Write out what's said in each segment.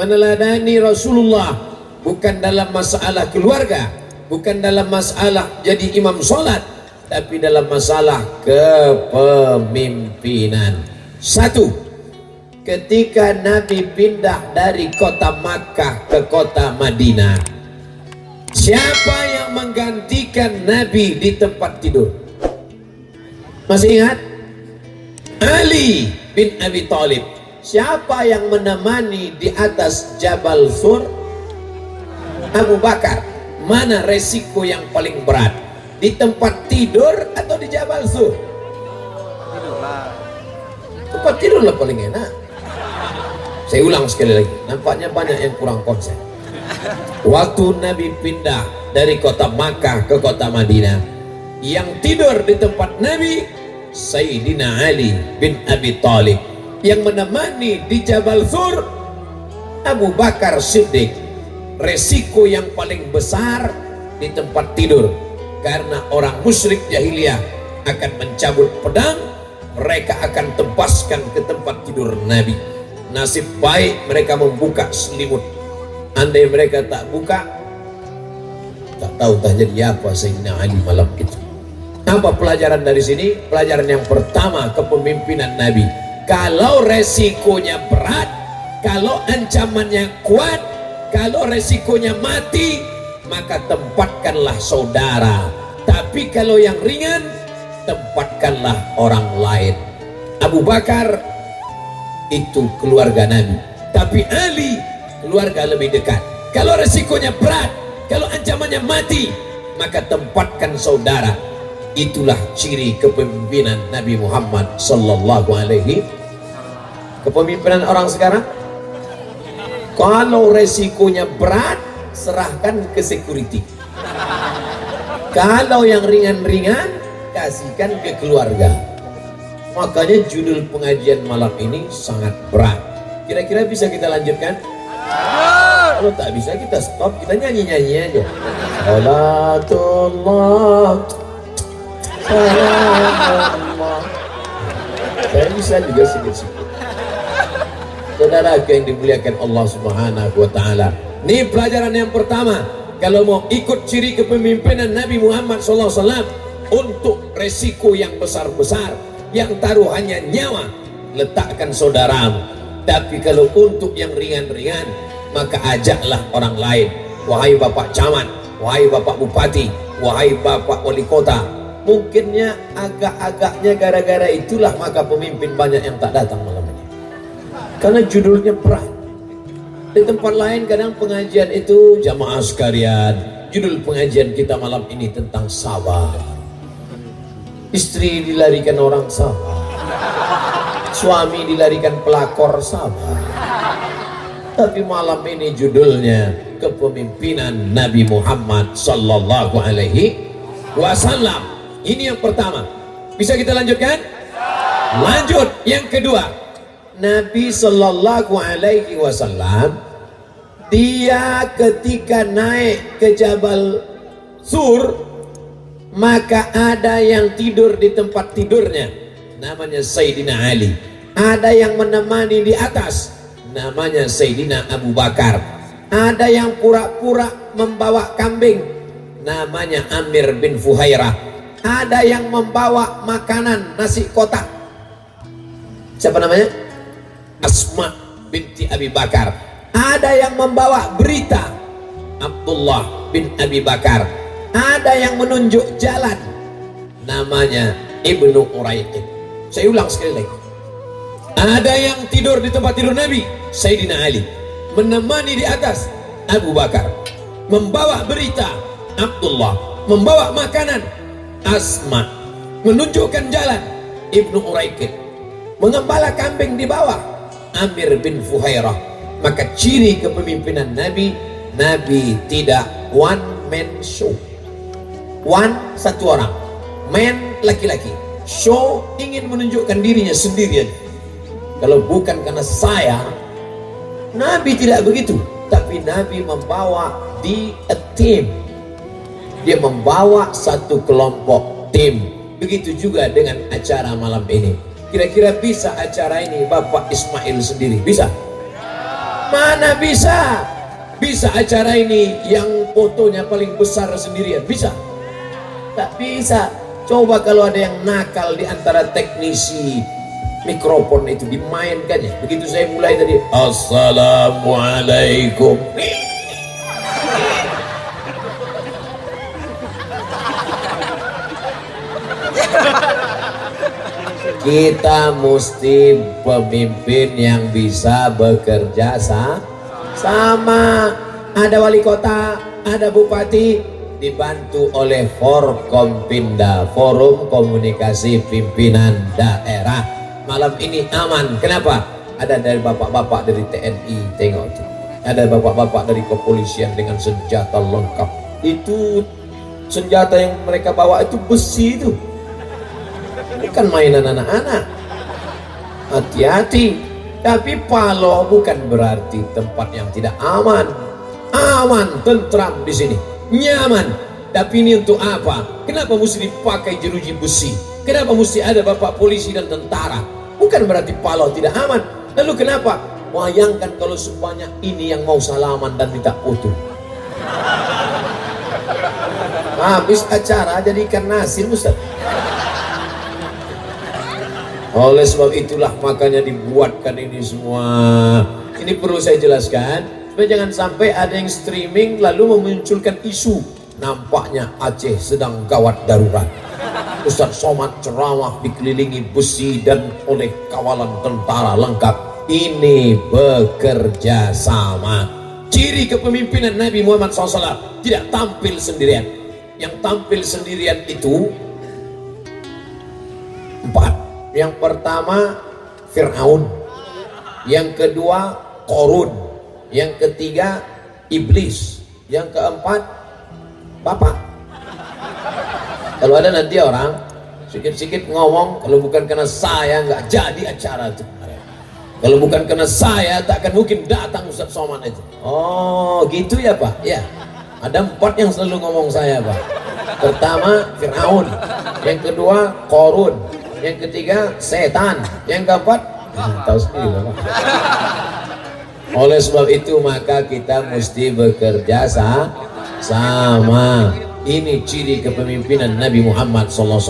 meneladani Rasulullah, bukan dalam masalah keluarga, bukan dalam masalah jadi imam sholat, tapi dalam masalah kepemimpinan. Satu, ketika Nabi pindah dari kota Makkah ke kota Madinah, siapa yang menggantikan Nabi di tempat tidur? Masih ingat? Ali bin Abi Thalib. Siapa yang menemani di atas Jabal Sur? Abu Bakar. Mana resiko yang paling berat? Di tempat tidur atau di Jabal Sur? Tempat tidur lah paling enak. Saya ulang sekali lagi, nampaknya banyak yang kurang konsen. Waktu Nabi pindah dari kota Makkah ke kota Madinah, yang tidur di tempat Nabi Sayyidina Ali bin Abi Thalib. Yang menemani di Jabal Sur Abu Bakar Siddiq. Resiko yang paling besar di tempat tidur, karena orang musyrik jahiliyah akan mencabut pedang, mereka akan tebaskan ke tempat tidur Nabi. Nasib baik mereka membuka selimut. Andai mereka tak buka, tak tahu tak jadi apa Sayyidina Ali malam itu. Apa pelajaran dari sini? Pelajaran yang pertama, kepemimpinan Nabi. Kalau resikonya berat, kalau ancamannya kuat, kalau resikonya mati, maka tempatkanlah saudara. Tapi kalau yang ringan, tempatkanlah orang lain. Abu Bakar itu keluarga Nabi, tapi Ali keluarga lebih dekat. Kalau resikonya berat, kalau ancamannya mati, maka tempatkan saudara. Itulah ciri kepemimpinan Nabi Muhammad sallallahu alaihi. Kepemimpinan orang sekarang, kalau resikonya berat, serahkan ke security. Kalau yang ringan-ringan, kasihkan ke keluarga. Makanya judul pengajian malam ini sangat berat. Kira-kira bisa kita lanjutkan? Kalau tak bisa kita stop, kita nyanyi-nyanyi aja. Salatullah, salamullah. Saya bisa juga sedikit-sedikit. Saudara yang dimuliakan Allah Subhanahu wa taala. Ini pelajaran yang pertama. Kalau mau ikut ciri kepemimpinan Nabi Muhammad SAW, untuk resiko yang besar-besar, yang taruhannya nyawa, letakkan saudaramu. Tapi kalau untuk yang ringan-ringan, maka ajaklah orang lain. Wahai Bapak Camat, wahai Bapak Bupati, wahai Bapak Wali Kota. Mungkinnya agak-agaknya gara-gara itulah maka pemimpin banyak yang tak datang malam ini, karena judulnya berat. Di tempat lain kadang pengajian itu jamaah sekalian, judul pengajian kita malam ini tentang sabar. Istri dilarikan orang sabar, suami dilarikan pelakor sabar. Tapi malam ini judulnya kepemimpinan Nabi Muhammad sallallahu alaihi wasallam. Ini yang pertama. Bisa kita lanjutkan? Lanjut. Yang kedua, Nabi sallallahu alaihi wasallam, dia ketika naik ke Jabal Sur, maka ada yang tidur di tempat tidurnya, namanya Sayyidina Ali. Ada yang menemani di atas, namanya Sayyidina Abu Bakar. Ada yang pura-pura membawa kambing, namanya Amir bin Fuhairah. Ada yang membawa makanan nasi kotak, siapa namanya? Asma binti Abi Bakar. Ada yang membawa berita, Abdullah bin Abi Bakar. Ada yang menunjuk jalan, namanya Ibnu Uraiqid. Saya ulang sekali lagi. Ada yang tidur di tempat tidur Nabi, Sayyidina Ali. Menemani di atas, Abu Bakar. Membawa berita, Abdullah. Membawa makanan, Asma. Menunjukkan jalan, Ibnu Uraiqid. Mengembala kambing di bawah, Amir bin Fuhairah. Maka ciri kepemimpinan Nabi, Nabi tidak one man show. One, satu orang. Man, laki-laki. Show, ingin menunjukkan dirinya sendirian. Kalau bukan karena saya, Nabi tidak begitu. Tapi Nabi membawa di a team. Dia membawa satu kelompok tim. Begitu juga dengan acara malam ini. Kira-kira bisa acara ini Bapak Ismail sendiri? Bisa? Mana bisa? Bisa acara ini yang fotonya paling besar sendirian? Bisa? Tak bisa. Coba kalau ada yang nakal di antara teknisi mikrofon itu dimainkannya. Begitu saya mulai tadi, Assalamualaikum. Kita mesti pemimpin yang bisa bekerja sama. Ada wali kota, ada bupati, dibantu oleh Forkompinda, Forum Komunikasi Pimpinan Daerah. Malam ini aman. Kenapa? Ada dari bapak-bapak dari TNI, tengok itu. Ada bapak-bapak dari kepolisian dengan senjata lengkap. Itu senjata yang mereka bawa itu besi itu. Bukan mainan anak-anak. Hati-hati. Tapi Paloh bukan berarti tempat yang tidak aman. Aman, tentram di sini, nyaman. Tapi ini untuk apa? Kenapa mesti dipakai jeruji besi? Kenapa mesti ada bapak polisi dan tentara? Bukan berarti Paloh tidak aman. Lalu kenapa? Bayangkan kalau sebanyak ini yang mau salaman dan minta foto. Habis acara jadi ikan asin, Ustaz. Oleh sebab itulah makanya dibuatkan ini semua. Ini perlu saya jelaskan supaya jangan sampai ada yang streaming lalu memunculkan isu nampaknya Aceh sedang gawat darurat. Ustaz Somad ceramah dikelilingi besi dan oleh kawalan tentara lengkap. Ini bekerja sama. Ciri kepemimpinan Nabi Muhammad SAW tidak tampil sendirian. Yang tampil sendirian itu 4. Yang pertama Fir'aun, yang kedua Korun, yang ketiga Iblis, yang keempat Bapak. Kalau ada nanti orang sikit-sikit ngomong, kalau bukan karena saya nggak jadi acara itu. Kalau bukan karena saya tak akan mungkin datang Ustaz Somad itu. Oh gitu ya Pak? Ya. Ada 4 yang selalu ngomong saya Pak. Pertama Fir'aun, yang kedua Korun, yang ketiga setan, yang keempat tahu sendiri Bapak. Oleh sebab itu maka kita mesti bekerja sama. Ini ciri kepemimpinan Nabi Muhammad SAW.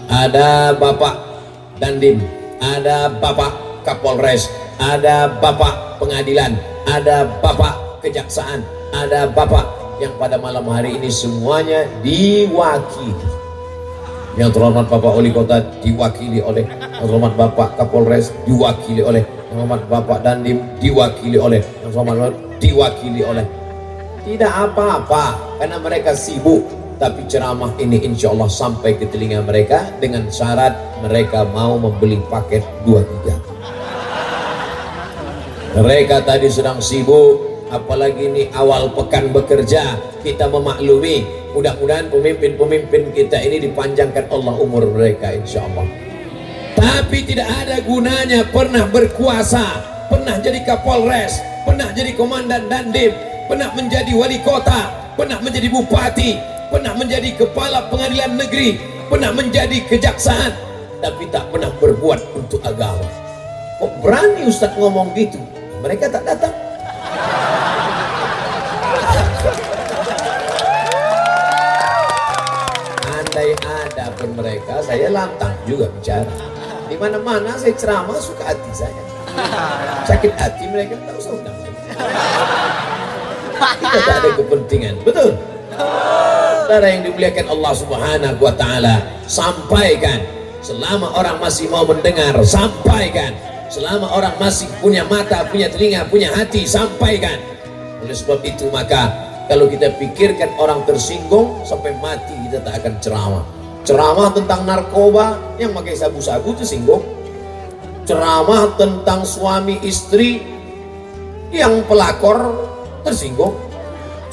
Ada Bapak Dandim, ada Bapak Kapolres, ada Bapak Pengadilan, ada Bapak Kejaksaan, ada Bapak yang pada malam hari ini semuanya diwakili. Yang terhormat Bapak Wali Kota diwakili oleh yang terhormat Bapak Kapolres, diwakili oleh yang terhormat Bapak Dandim, diwakili oleh yang terhormat diwakili oleh. Tidak apa-apa karena mereka sibuk, tapi ceramah ini insya Allah sampai ke telinga mereka dengan syarat mereka mau membeli paket 2-3. Mereka tadi sedang sibuk, apalagi ini awal pekan bekerja. Kita memaklumi. Mudah-mudahan pemimpin-pemimpin kita ini dipanjangkan Allah umur mereka insya Allah. Tapi tidak ada gunanya pernah berkuasa, pernah jadi Kapolres, pernah jadi Komandan Dandim, pernah menjadi wali kota, pernah menjadi bupati, pernah menjadi kepala pengadilan negeri, pernah menjadi kejaksaan, tapi tak pernah berbuat untuk agama. Kok berani Ustadz ngomong gitu? Mereka tak datang. Andai ada pun mereka, saya lantang juga bicara. Di mana-mana saya ceramah suka hati saya. Sakit hati mereka tak usah undang lagi. Kita tak ada kepentingan, betul? Saudara yang dimuliakan Allah Subhanahu wa Ta'ala, sampaikan. Selama orang masih mau mendengar, sampaikan. Selama orang masih punya mata, punya telinga, punya hati, sampaikan. Oleh sebab itu maka kalau kita pikirkan orang tersinggung sampai mati, kita tak akan ceramah. Ceramah tentang narkoba yang pakai sabu-sabu tersinggung. Ceramah tentang suami istri yang pelakor tersinggung.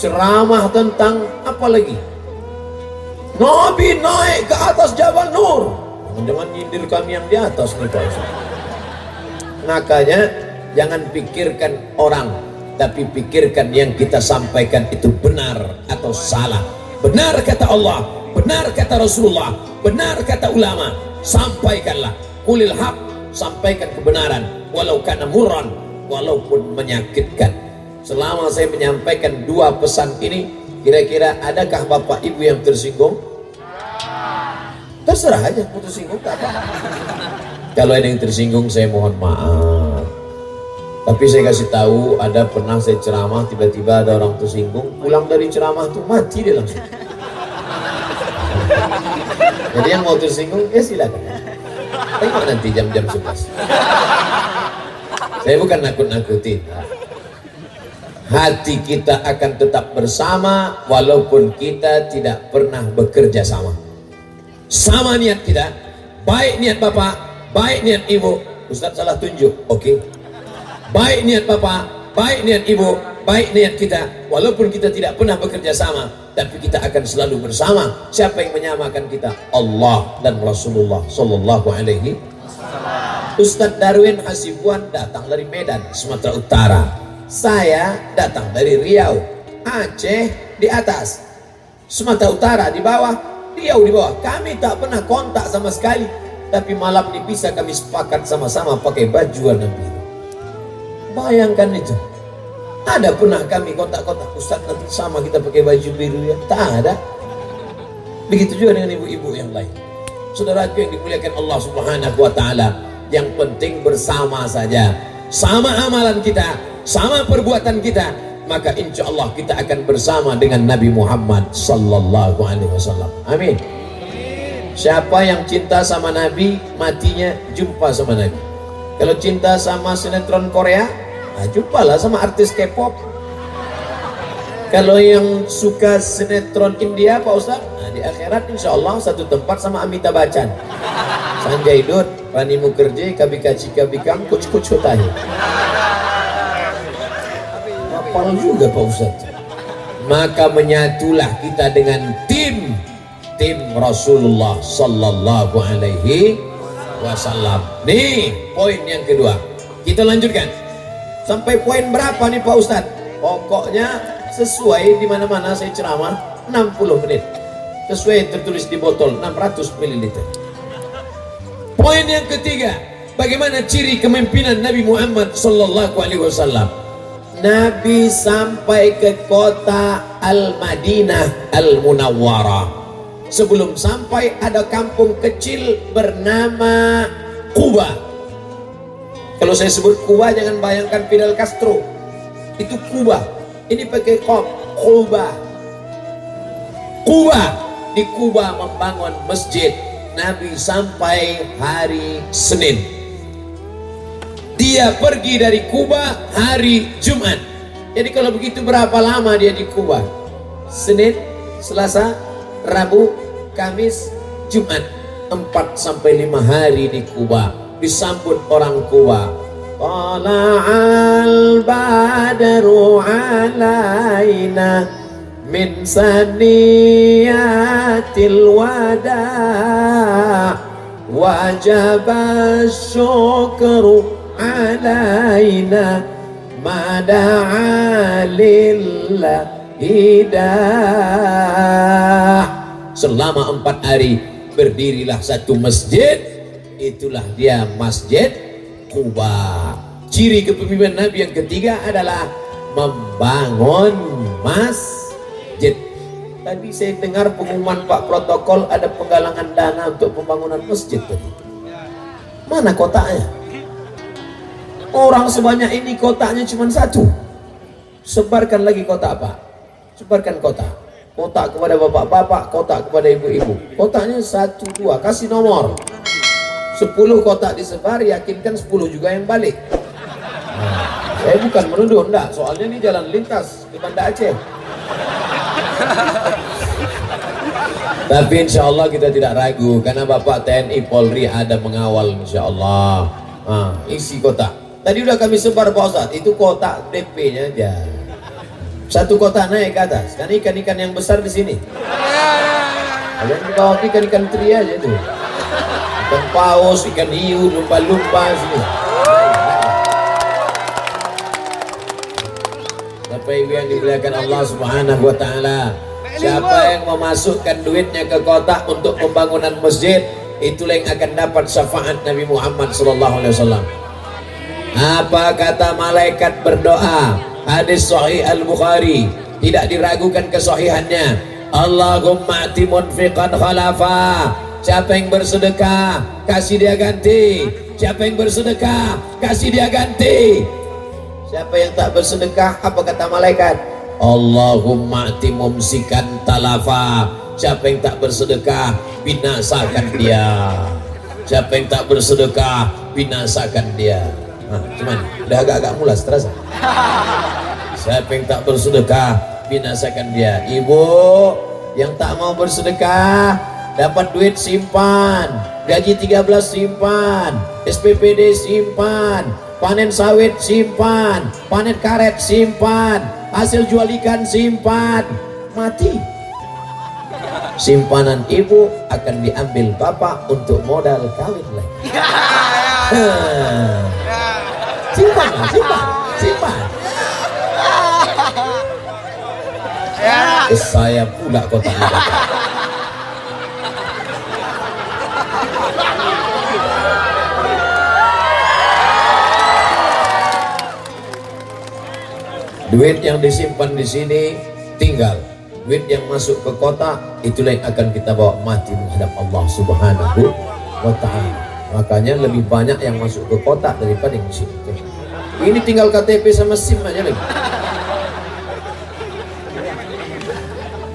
Ceramah tentang apa lagi? Nabi naik ke atas Jabal Nur. Jangan nyindir kami yang di atas nih Pak Ustaz. Makanya jangan pikirkan orang, tapi pikirkan yang kita sampaikan itu benar atau salah. Benar kata Allah, benar kata Rasulullah, benar kata ulama. Sampaikanlah. Qulil haq, sampaikan kebenaran. Walau kana murran, walaupun menyakitkan. Selama saya menyampaikan dua pesan ini, kira-kira adakah bapak ibu yang tersinggung? Terserah aja, mau tersinggung tak apa. Kalau ada yang tersinggung saya mohon maaf. Tapi saya kasih tahu, ada pernah saya ceramah, tiba-tiba ada orang tersinggung, pulang dari ceramah tuh mati dia langsung. Jadi yang mau tersinggung ya silakan. Tengok nanti jam-jam 11. Saya bukan nakut-nakutin. Hati kita akan tetap bersama walaupun kita tidak pernah bekerja sama. Sama niat kita, baik niat bapak, baik niat ibu. Ustaz salah tunjuk, oke. Baik niat bapak, baik niat ibu, baik niat kita. Walaupun kita tidak pernah bekerja sama, tapi kita akan selalu bersama. Siapa yang menyamakan kita? Allah dan Rasulullah Sallallahu Alaihi Wasallam. Ustaz Darwin Hasibuan datang dari Medan, Sumatera Utara. Saya datang dari Riau, Aceh di atas, Sumatera Utara di bawah, Riau di bawah. Kami tak pernah kontak sama sekali, tapi malam ini bisa kami sepakat sama-sama pakai baju warna biru. Bayangkan itu. Ada pernah kami kontak-kontak, Ustaz nanti sama kita pakai baju biru ya? Tak ada. Begitu juga dengan ibu-ibu yang lain. Saudaraku yang dimuliakan Allah Subhanahu wa taala, yang penting bersama saja. Sama amalan kita, sama perbuatan kita, maka insya Allah kita akan bersama dengan Nabi Muhammad Sallallahu Alaihi Wasallam. Amin. Siapa yang cinta sama Nabi, matinya jumpa sama Nabi. Kalau cinta sama sinetron Korea, nah, jumpalah sama artis K-pop. Kalau yang suka sinetron India, Pak Ustaz, nah, di akhirat insya Allah satu tempat sama Amitabh Bachchan, Sanjay Dutt, Rani Mukherjee, Kabika Chika Bikang, Kuch Kuch Hota Hai. Hafal juga Pak Ustaz. Maka menyatulah kita dengan tim Rasulullah Sallallahu Alaihi Wasallam. Nih poin yang kedua, kita lanjutkan sampai poin berapa nih Pak Ustadz? Pokoknya sesuai di mana-mana saya ceramah 60 menit, sesuai tertulis di botol 600 ml. Poin yang ketiga, bagaimana ciri kepemimpinan Nabi Muhammad Sallallahu Alaihi Wasallam? Nabi sampai ke kota Al-Madinah Al-Munawwarah. Sebelum sampai ada kampung kecil bernama Quba. Kalau saya sebut Quba jangan bayangkan Fidel Castro. Itu Quba. Ini pakai qaf, Quba. Quba. Di Quba membangun masjid. Nabi sampai hari Senin. Dia pergi dari Quba hari Jumat. Jadi kalau begitu berapa lama dia di Quba? Senin, Selasa, Rabu, Kamis, Jumat. 4 sampai 5 hari di Quba. Disambut orang Quba. Tala'al badru alaina min saniyatil wada' wajaba syukru alaina mada'a lillahi dah. Selama 4 hari berdirilah satu masjid, itulah dia Masjid Quba. Ciri kepemimpinan Nabi yang ketiga adalah membangun masjid. Tadi saya dengar pengumuman Pak Protokol ada penggalangan dana untuk pembangunan masjid tadi. Mana kotaknya? Orang sebanyak ini kotaknya cuma satu. Sebarkan lagi kotak Pak. Sebarkan kotak. Kotak kepada bapak-bapak, kotak kepada ibu-ibu. Kotaknya 1, 2, kasih nomor 10 kotak disebar, yakinkan 10 juga yang balik. Nah, saya bukan menuduh, enggak. Soalnya ini jalan lintas di Banda Aceh. Tapi insya Allah kita tidak ragu, karena Bapak TNI Polri ada mengawal insya Allah. Nah, isi kotak. Tadi udah kami sebar Pak Ustaz, itu kotak DP-nya aja. 1 kotak naik ke atas, kan ikan-ikan yang besar di sini. Kalian di bawah ikan-ikan teri aja itu. Ikan paus, ikan hiu, lumba-lumba sini. Bapak Ibu yang dimuliakan Allah Subhanahu wa taala, siapa yang memasukkan duitnya ke kotak untuk pembangunan masjid, itulah yang akan dapat syafaat Nabi Muhammad sallallahu alaihi wasallam. Apa kata malaikat berdoa? Hadis Sahih Al-Bukhari, tidak diragukan kesahihannya. Allahumma ati munfiqan khalafa. Siapa yang bersedekah, kasih dia ganti. Siapa yang bersedekah, kasih dia ganti. Siapa yang tak bersedekah, apa kata malaikat? Allahumma ati mumsikan talafa. Siapa yang tak bersedekah, binasakan dia. Siapa yang tak bersedekah, binasakan dia. Nah, cuman udah agak-agak mulas terasa. Siapa yang tak bersedekah, binasakan dia. Ibu yang tak mau bersedekah, dapat duit simpan, gaji 13 simpan, SPPD simpan, panen sawit simpan, panen karet simpan, hasil jual ikan simpan, mati. Simpanan ibu akan diambil bapak untuk modal kawin lagi. Simpan, simpan, simpan. Saya pula kota ini. Duit yang disimpan di sini tinggal. Duit yang masuk ke kota itulah yang akan kita bawa mati menghadap Allah Subhanahu wa ta'ala. Makanya lebih banyak yang masuk ke kota daripada yang di sini. Ini tinggal KTP sama SIM aja lagi.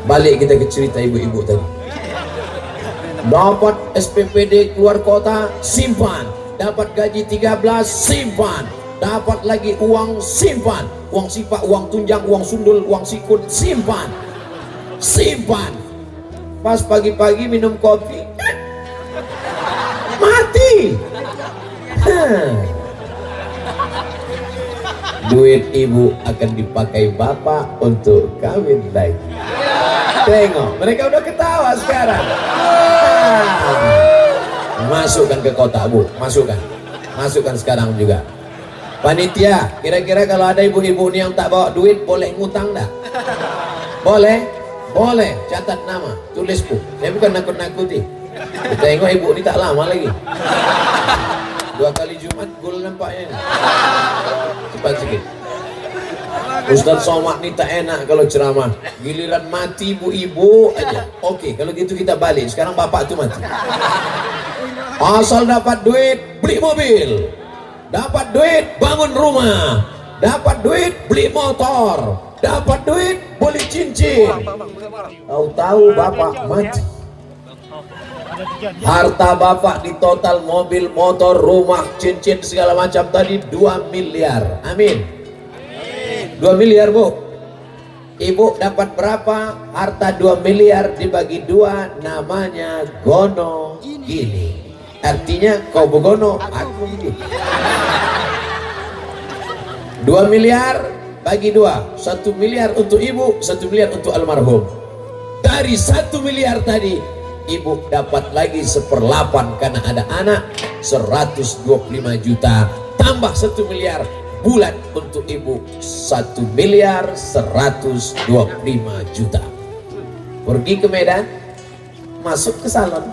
Balik kita ke cerita ibu-ibu tadi. Dapat SPPD keluar kota, simpan. Dapat gaji 13, simpan. Dapat lagi uang, simpan. Uang sifat, uang tunjang, uang sundul, uang sikut, simpan. Simpan. Pas pagi-pagi minum kopi, mati. Duit ibu akan dipakai bapak untuk kawin lagi. Tengok, mereka udah ketawa sekarang. Masukkan ke kotak bu, masukkan sekarang juga. Panitia, kira-kira kalau ada ibu-ibu nih yang tak bawa duit, boleh ngutang dah? Boleh? Boleh, catat nama, tulis bu. Saya bukan nakut-nakuti. Tengok ibu ini tak lama lagi. 2 kali Jumat gol nampaknya. Cepat sikit. Ustaz Somad ini tak enak kalau ceramah. Giliran mati ibu-ibu aja. Oke, kalau gitu kita balik. Sekarang bapak tuh mati. Asal dapat duit, beli mobil. Dapat duit, bangun rumah. Dapat duit, beli motor. Dapat duit, beli cincin. Tahu-tahu bapak mati. Harta bapak di total mobil, motor, rumah, cincin segala macam tadi 2 miliar. Amin. 2 miliar bu. Ibu dapat berapa? Harta 2 miliar dibagi 2 namanya gono gini. Artinya kau begono, aku gini. 2 miliar bagi 2. 1 miliar untuk ibu, 1 miliar untuk almarhum. Dari 1 miliar tadi ibu dapat lagi 1/8 karena ada anak, 125 juta tambah 1 miliar bulan untuk ibu, 1 miliar 125 juta. Pergi ke Medan, masuk ke salon,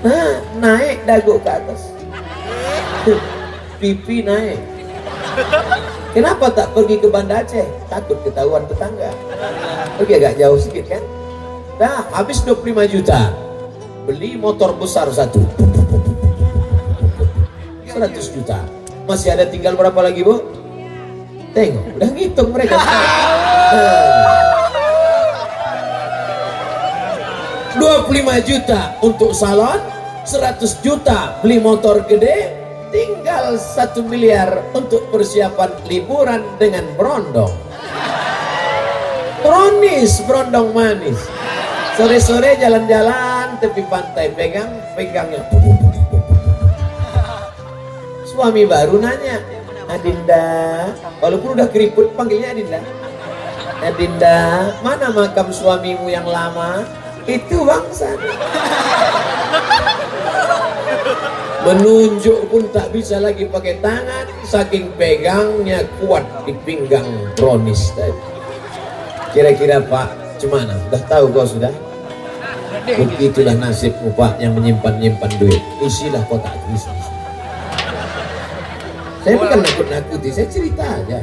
nah naik dagu ke atas, pipi naik. Kenapa tak pergi ke Banda Aceh? Takut ketahuan tetangga. Pergi agak jauh sedikit kan. Nah, habis 25 juta. Beli motor besar 100 juta. Masih ada tinggal berapa lagi bu? Tengok, udah ngitung mereka. 25 juta untuk salon, 100 juta beli motor gede, tinggal 1 miliar untuk persiapan liburan dengan berondong. Bronis, berondong manis. Sore-sore jalan-jalan tepi pantai, pegangnya. Suami baru nanya, Adinda, walaupun udah keriput panggilnya Adinda. Adinda, mana makam suamimu yang lama? Itu bangsa. Menunjuk pun tak bisa lagi pakai tangan, saking pegangnya kuat di pinggang Bronis tadi. Kira-kira Pak, gimana? Sudah tahu kau sudah? Begitulah nasibmu Pak yang menyimpan duit. Isilah kotak isi. Saya bukan nakut-nakuti, saya cerita aja.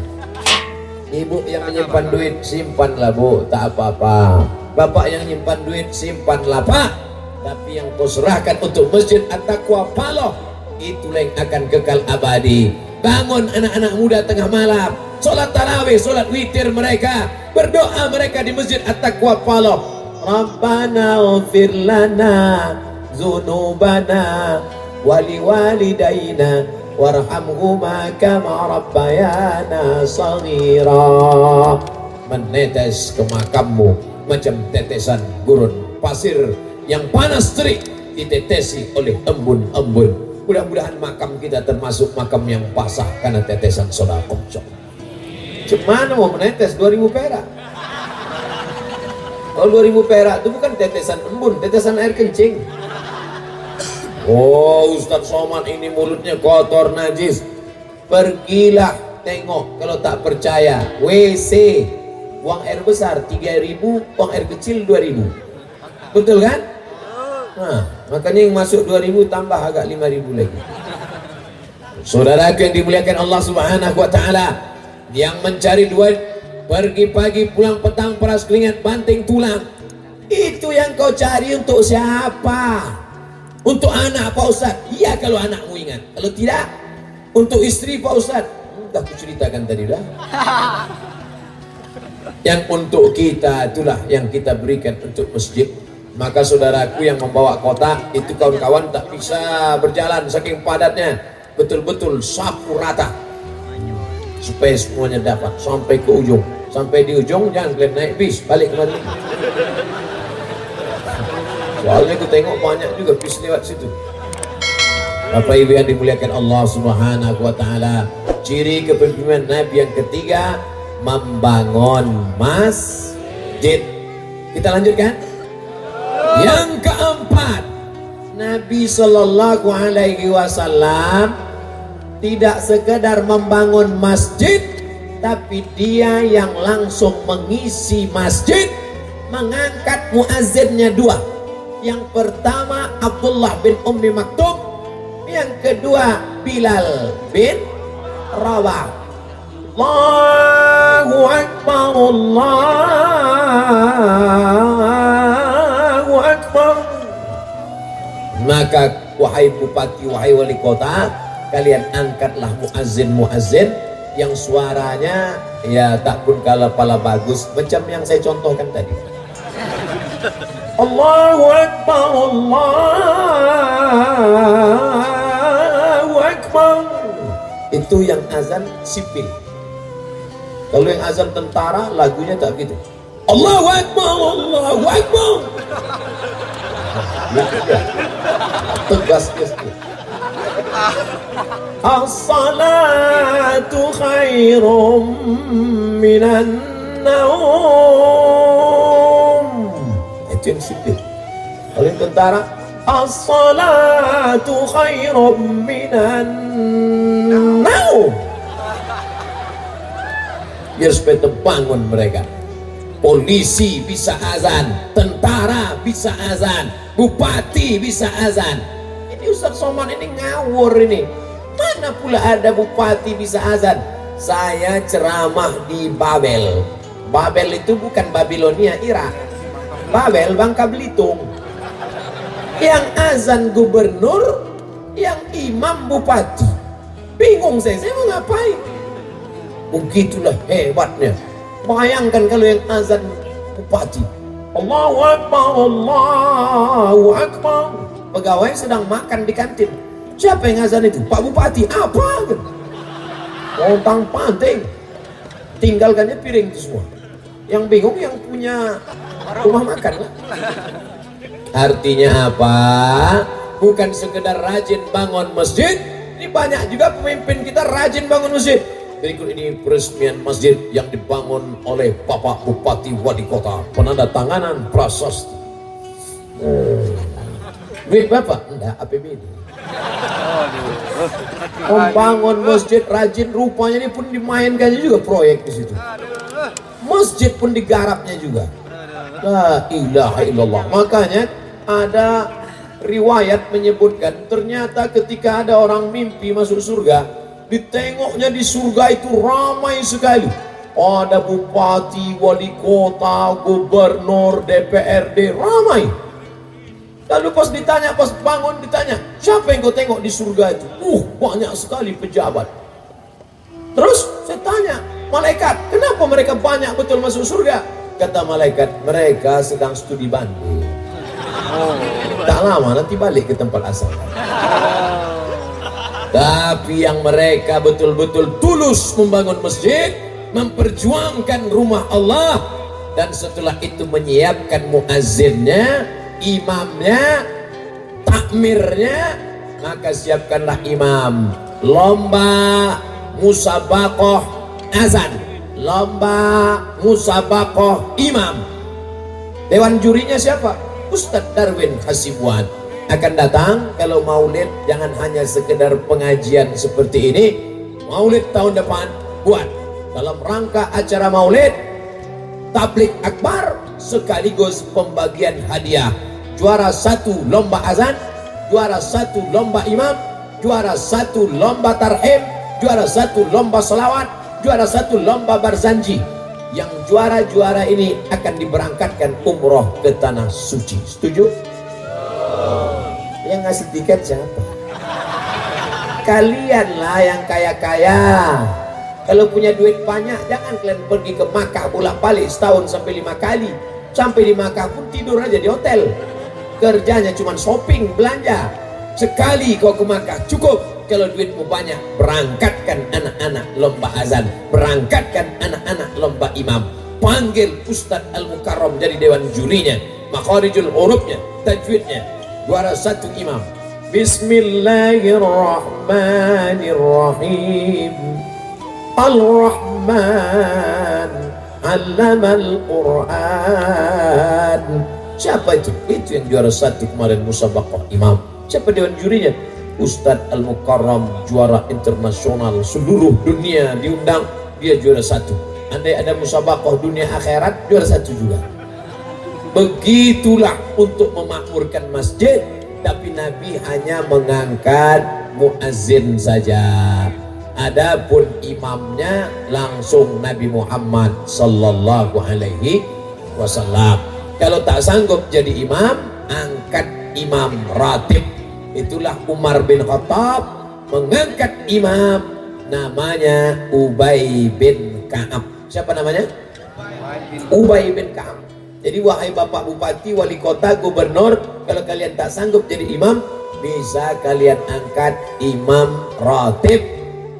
Ibu yang menyimpan duit, simpanlah bu, tak apa-apa. Bapak yang nyimpan duit, simpanlah pak. Tapi yang kau serahkan untuk Masjid At-Taqwa Paloh, itulah yang akan kekal abadi. Bangun anak-anak muda tengah malam, sholat tarawih, sholat witir mereka, berdoa mereka di Masjid At-Taqwa Paloh. Rabbana ghfir lana dzunubana wali walidaina warhamhuma kama rabbayana shaghira. Menetes ke makammu macam tetesan gurun pasir yang panas terik ditetesi oleh embun-embun. Mudah-mudahan makam kita termasuk makam yang basah karena tetesan sedekah. Cuman mau menetes 2000 perak. Kalau 2000 perak itu bukan tetesan embun, tetesan air kencing. Oh, Ustadz Somad ini mulutnya kotor najis. Pergilah tengok, kalau tak percaya. WC, buang air besar 3000, buang air kecil 2000. Betul kan? Nah, makanya yang masuk 2000 tambah agak 5000 lagi. Saudaraku yang dimuliakan Allah Subhanahu wa taala, yang mencari duit pergi pagi pulang petang peras keringat banting tulang, itu yang kau cari untuk siapa? Untuk anak Pak Ustadz? Iya kalau anakmu ingat. Kalau tidak, untuk istri Pak Ustadz? Udah aku ceritakan tadi dah. Yang untuk kita itulah yang kita berikan untuk masjid. Maka saudaraku yang membawa kotak itu kawan-kawan tak bisa berjalan saking padatnya. Betul-betul sapu rata supaya semuanya dapat sampai ke ujung. Sampai di ujung jangan kalian naik bis balik kembali. Soalnya aku tengok banyak juga bis lewat situ. Bapak Ibu yang dimuliakan Allah Subhanahu wa taala, ciri kepemimpinan Nabi yang ketiga, membangun masjid. Kita lanjutkan. Yang keempat, Nabi Sallallahu Alaihi Wasallam tidak sekedar membangun masjid, tapi dia yang langsung mengisi masjid, mengangkat muazzinnya dua. Yang pertama Abdullah bin Ummi Maktum, yang kedua Bilal bin Rabah. Allahu Akbar, Allahu Akbar. Maka wahai bupati, wahai wali kota, kalian angkatlah muazzin-muazzin yang suaranya ya tak pun kalah bagus macam yang saya contohkan tadi. Allahu Akbar, Allahu Akbar. Itu yang azan sipil. Kalau yang azan tentara lagunya tak begitu. Allahu Akbar, Allahu Akbar. Tegas dia. As-salatu khairum minan naum. Itu yang sipil. Kalau yang tentara, as-salatu khairum minan naum. Biar supaya terbangun mereka. Polisi bisa azan, tentara bisa azan, bupati bisa azan. Ini Ustadz Somad ini ngawur ini. Mana pula ada bupati bisa azan? Saya ceramah di Babel. Babel itu bukan Babilonia, Irak. Babel, Bangka Belitung. Yang azan gubernur, yang imam bupati. Bingung saya mau ngapain? Begitulah hebatnya. Bayangkan kalau yang azan bupati, Allahu Akbar, Allahu Akbar. Pegawai sedang makan di kantin. Siapa yang azan itu? Pak Bupati. Apa? Pontang panting. Tinggalkannya piring itu semua. Yang bingung yang punya rumah makan lah. Artinya apa? Bukan sekedar rajin bangun masjid. Ini banyak juga pemimpin kita rajin bangun masjid. Berikut ini peresmian masjid yang dibangun oleh Bapak Bupati Wali Kota. Penandatanganan prasasti. Duit Bapak? Enggak, APBD. Membangun masjid rajin, rupanya ini pun dimainkannya juga proyek di situ. Masjid pun digarapnya juga. La ilaha illallah. Makanya ada riwayat menyebutkan ternyata ketika ada orang mimpi masuk surga, Ditengoknya di surga itu ramai sekali. Ada bupati, wali kota, gubernur, DPRD, ramai. Lalu pas ditanya, pas bangun ditanya, siapa yang kau tengok di surga itu? Banyak sekali pejabat. Terus saya tanya, malaikat, kenapa mereka banyak betul masuk surga? Kata malaikat, mereka sedang studi banding. Tak lama nanti balik ke tempat asal. Tapi yang mereka betul-betul tulus membangun masjid, memperjuangkan rumah Allah, dan setelah itu menyiapkan muazzinnya, imamnya, takmirnya, maka siapkanlah imam. Lomba musabaqah azan, lomba musabaqah imam. Dewan jurinya siapa? Ustadz Darwin Hasibuan akan datang. Kalau maulid jangan hanya sekedar pengajian seperti ini. Maulid tahun depan buat dalam rangka acara maulid tablik akbar sekaligus pembagian hadiah. Juara 1 lomba azan, juara 1 lomba imam, juara 1 lomba tarhim, juara 1 lomba selawat, juara 1 lomba barzanji. Yang juara-juara ini akan diberangkatkan umroh ke tanah suci. Setuju? Yang ngasih tiket siapa? Kalianlah yang kaya-kaya. Kalau punya duit banyak, jangan kalian pergi ke Makkah bolak-balik setahun sampai 5 kali. Sampai di Makkah pun tidur aja di hotel. Kerjanya cuma shopping, belanja. Sekali kau ke Makkah cukup. Kalau duitmu banyak, berangkatkan anak-anak lomba azan, berangkatkan anak-anak lomba imam. Panggil Ustadz Al-Mukarram jadi dewan jurinya, makharijul hurufnya, tajwidnya. Juara 1 imam. Bismillahirrahmanirrahim. Al-Rahman 'allamal Qur'an. Siapa itu? Itu yang juara 1 kemarin musabaqah imam. Siapa dewan jurinya? Ustadz Al-Mukarram, juara internasional seluruh dunia diundang, dia juara 1. Andai ada musabaqah dunia akhirat, juara 1 juga. Begitulah untuk memakmurkan masjid. Tapi Nabi hanya mengangkat muazzin saja. Adapun imamnya langsung Nabi Muhammad sallallahu alaihi wasallam. Kalau tak sanggup jadi imam, angkat imam ratib. Itulah Umar bin Khattab mengangkat imam, namanya Ubay bin Ka'ab. Siapa namanya? Ubay bin Ka'ab. Jadi wahai bapak bupati, wali kota, gubernur, kalau kalian tak sanggup jadi imam, bisa kalian angkat imam ratib.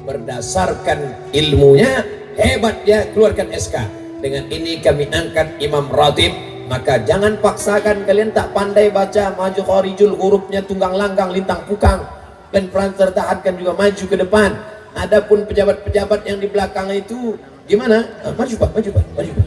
Berdasarkan ilmunya, hebat dia, keluarkan SK. Dengan ini kami angkat imam ratib. Maka jangan paksakan, kalian tak pandai baca, maju khorijul hurufnya tunggang langgang lintang pukang, dan pelan tertahankan juga maju ke depan. Adapun pejabat-pejabat yang di belakang itu gimana? Maju pak, maju pak, maju pak.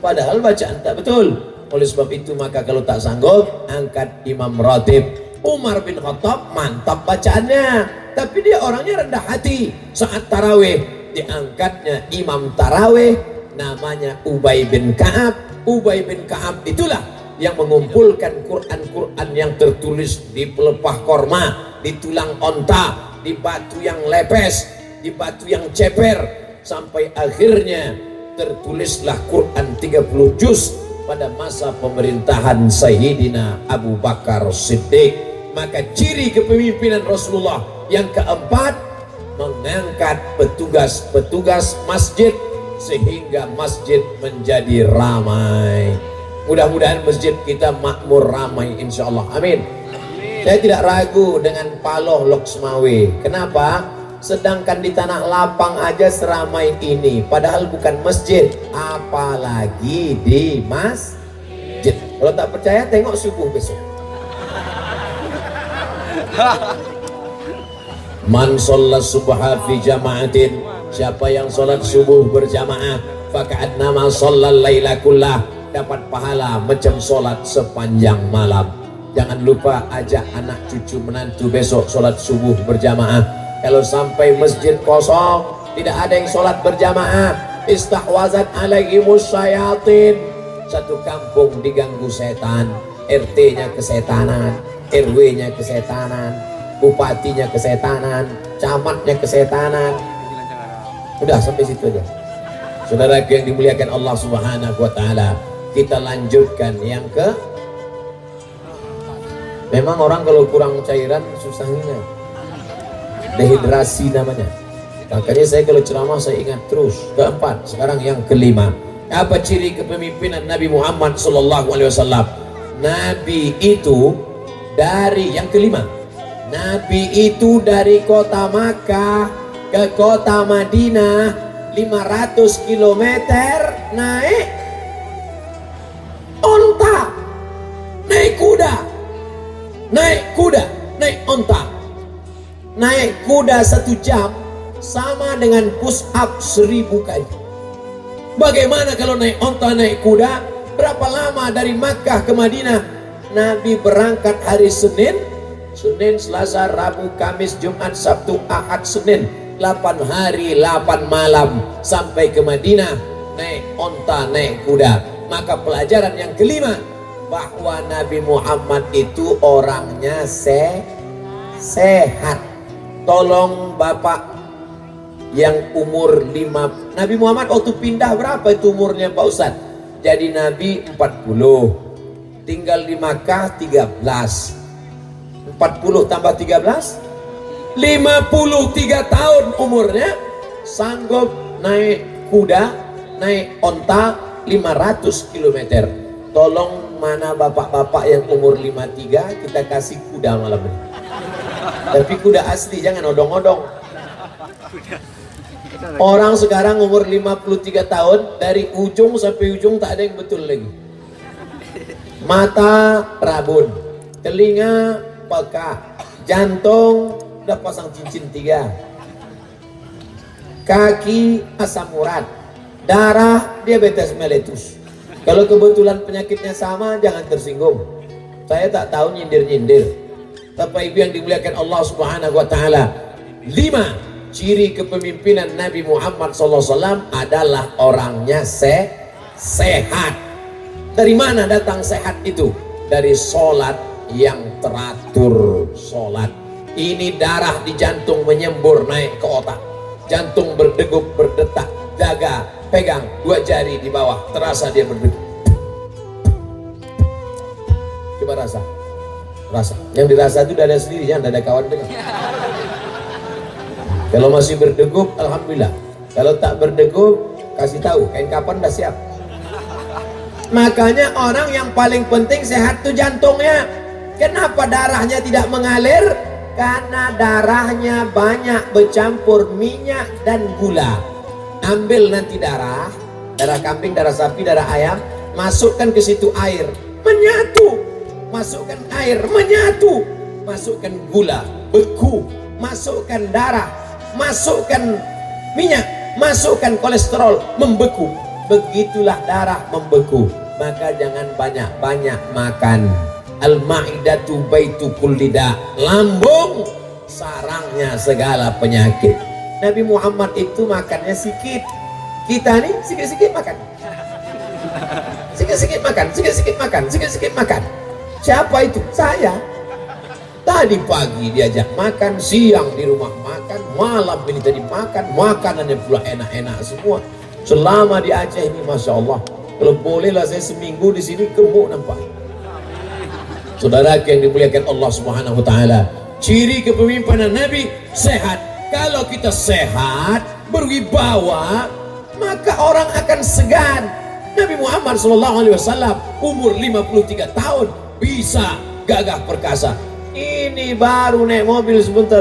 Padahal bacaan tak betul. Oleh sebab itu maka kalau tak sanggup, angkat imam ratib. Umar bin Khattab mantap bacaannya, tapi dia orangnya rendah hati. Saat tarawih diangkatnya imam tarawih, namanya Ubay bin Ka'ab. Ubay bin Ka'ab itulah yang mengumpulkan Quran-Quran yang tertulis di pelepah korma, di tulang onta, di batu yang lepes, di batu yang ceper, sampai akhirnya tertulislah Quran 30 juz pada masa pemerintahan Sayyidina Abu Bakar Siddiq. Maka ciri kepemimpinan Rasulullah yang keempat, mengangkat petugas-petugas masjid sehingga masjid menjadi ramai. Mudah-mudahan masjid kita makmur ramai insyaallah. Amin. Saya tidak ragu dengan Paloh Loksmawe. Kenapa? Sedangkan di tanah lapang aja seramai ini, padahal bukan masjid, apalagi di masjid. Kalau tak percaya tengok subuh besok. Man shalla subha fi jama'atin, siapa yang sholat subuh berjamaah, faka'annama shallal laila kullah, dapat pahala macam sholat sepanjang malam. Jangan lupa ajak anak cucu menantu besok sholat subuh berjamaah. Kalau sampai masjid kosong, tidak ada yang sholat berjamaah, istahwazat alaihimus syayatin. Satu kampung diganggu setan, RT-nya kesetanan, RW-nya kesetanan, bupatinya kesetanan, camatnya kesetanan. Udah sampai situ aja. Saudara yang dimuliakan Allah Subhanahu wa taala, kita lanjutkan yang ke. Memang orang kalau kurang cairan susah ingat. Dehidrasi namanya. Makanya saya kalau ceramah saya ingat terus. Keempat, sekarang yang kelima. Apa ciri kepemimpinan Nabi Muhammad sallallahu alaihi wasallam? Nabi itu dari yang kelima. Nabi itu dari kota Makkah ke kota Madinah 500 km naik onta, naik kuda, naik onta, naik kuda 1 jam sama dengan push up 1000 kali. Bagaimana kalau naik onta, naik kuda? Berapa lama dari Makkah ke Madinah? Nabi berangkat hari Senin, Selasa, Rabu, Kamis, Jumat, Sabtu, Ahad, Senin, 8 hari 8 malam sampai ke Madinah naik onta, naik kuda. Maka pelajaran yang kelima, bahwa Nabi Muhammad itu orangnya sehat. Tolong Bapak yang umur 5, Nabi Muhammad waktu pindah berapa itu umurnya Pak Ustadz? Jadi Nabi 40, tinggal di Makkah 13, 40 tambah 13 53 tahun umurnya, sanggup naik kuda, naik onta 500 km. Tolong mana bapak-bapak yang umur 53, kita kasih kuda malam ini. Tapi kuda asli, jangan odong-odong. Orang sekarang umur 53 tahun, dari ujung sampai ujung tak ada yang betul lagi. Mata rabun, telinga peka, jantung udah pasang cincin 3, kaki asam urat, darah diabetes mellitus. Kalau kebetulan penyakitnya sama, jangan tersinggung. Saya tak tahu nyindir-nyindir. Bapak Ibu yang dimuliakan Allah Subhanahu wa taala, 5 ciri kepemimpinan Nabi Muhammad SAW adalah orangnya sehat. Dari mana datang sehat itu? Dari sholat yang teratur. Sholat ini darah di jantung menyembur naik ke otak, jantung berdegup berdetak, jaga, pegang 2 jari di bawah, terasa dia berdegup. Coba rasa, yang dirasa itu dada sendiri, jangan dada kawan dengar. Kalau masih berdegup, alhamdulillah. Kalau tak berdegup, kasih tahu kain kapan dah siap. Makanya orang yang paling penting sehat itu jantungnya. Kenapa darahnya tidak mengalir? Karena darahnya banyak bercampur minyak dan gula. Ambil nanti darah kambing, darah sapi, darah ayam, masukkan ke situ air, menyatu. Masukkan air, menyatu. Masukkan gula, beku. Masukkan darah, masukkan minyak, masukkan kolesterol, membeku. Begitulah darah membeku. Maka jangan banyak-banyak makan. Al-ma'idatu baitu kulli da, lambung sarangnya segala penyakit. Nabi Muhammad itu makannya sikit, kita nih sikit-sikit makan, sikit-sikit makan, sikit-sikit makan, sikit-sikit makan. Siapa itu? Saya. Tadi pagi diajak makan, siang di rumah makan, malam ini tadi makan, makanannya pula enak-enak semua. Selama di Aceh ini, masya Allah, kalau bolehlah saya seminggu di sini gemuk nampak. Saudara yang dimuliakan Allah Subhanahu wa taala, ciri kepemimpinan Nabi sehat. Kalau kita sehat, berwibawa, maka orang akan segan. Nabi Muhammad SAW umur 53 tahun bisa gagah perkasa. Ini baru naik mobil sebentar.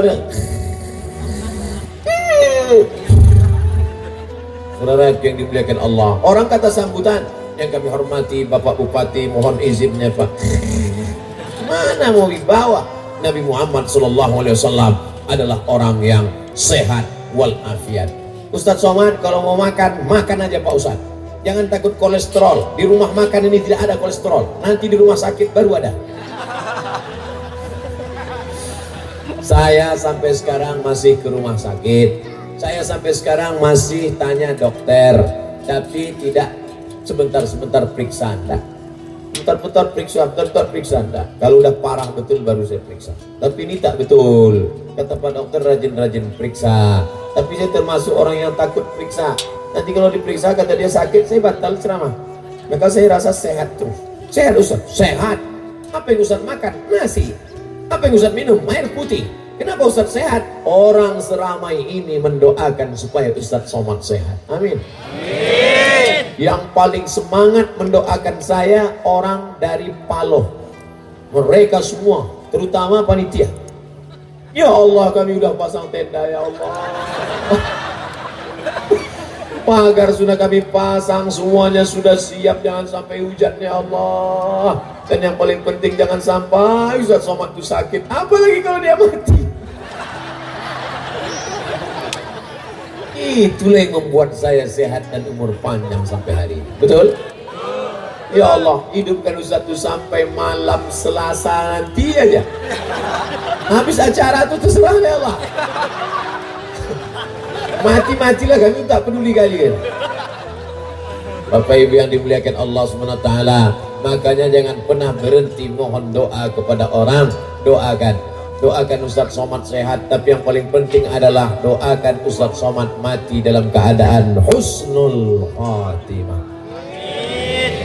Saudara yang dimuliakan Allah, orang kata sambutan, yang kami hormati Bapak Bupati, mohon izinnya Pak. Mana mau dibawa? Nabi Muhammad SAW adalah orang yang sehat walafiat. Ustadz Somad kalau mau makan, makan aja Pak Ustadz. Jangan takut kolesterol. Di rumah makan ini tidak ada kolesterol. Nanti di rumah sakit baru ada. Saya sampai sekarang masih ke rumah sakit. Saya sampai sekarang masih tanya dokter, tapi tidak sebentar-sebentar periksa. Enggak. Putar-putar periksa, putar-putar periksa. Enggak. Kalau udah parah betul baru saya periksa. Tapi ini tak betul. Kata Pak Dokter rajin-rajin periksa. Tapi saya termasuk orang yang takut periksa. Nanti kalau diperiksa kata dia sakit, saya batal ceramah. Maka saya rasa sehat terus. Sehat Ustaz? Sehat. Apa yang Ustaz makan? Nasi. Apa yang Ustaz minum? Air putih. Kenapa Ustaz sehat? Orang seramai ini mendoakan supaya Ustaz Somad sehat. Amin. Amin. Yang paling semangat mendoakan saya orang dari Paloh. Mereka semua, terutama panitia. Ya Allah, kami udah pasang tenda, ya Allah. Pagar sudah kami pasang, semuanya sudah siap, jangan sampai hujan, ya Allah. Dan yang paling penting jangan sampai Ustaz Somad itu sakit, apalagi kalau dia mati. Itulah yang membuat saya sehat dan umur panjang sampai hari ini. Betul? Ya Allah, hidupkan Ustaz itu sampai malam Selasa nanti aja. Habis acara itu terserah, ya Allah. Mati-matilah, kami tak peduli kalian. Bapak Ibu yang dimuliakan Allah SWT, makanya jangan pernah berhenti mohon doa kepada orang. Doakan Ustaz Somad sehat, tapi yang paling penting adalah doakan Ustaz Somad mati dalam keadaan husnul khatimah.